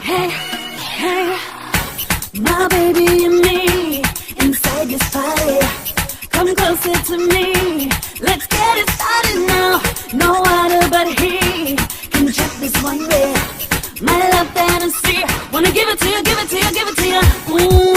Hey, hey, my baby and me inside this party. Come closer to me. Let's get it started now. No other but he can check this one way. My love fantasy, wanna give it to you, give it to you, give it to you.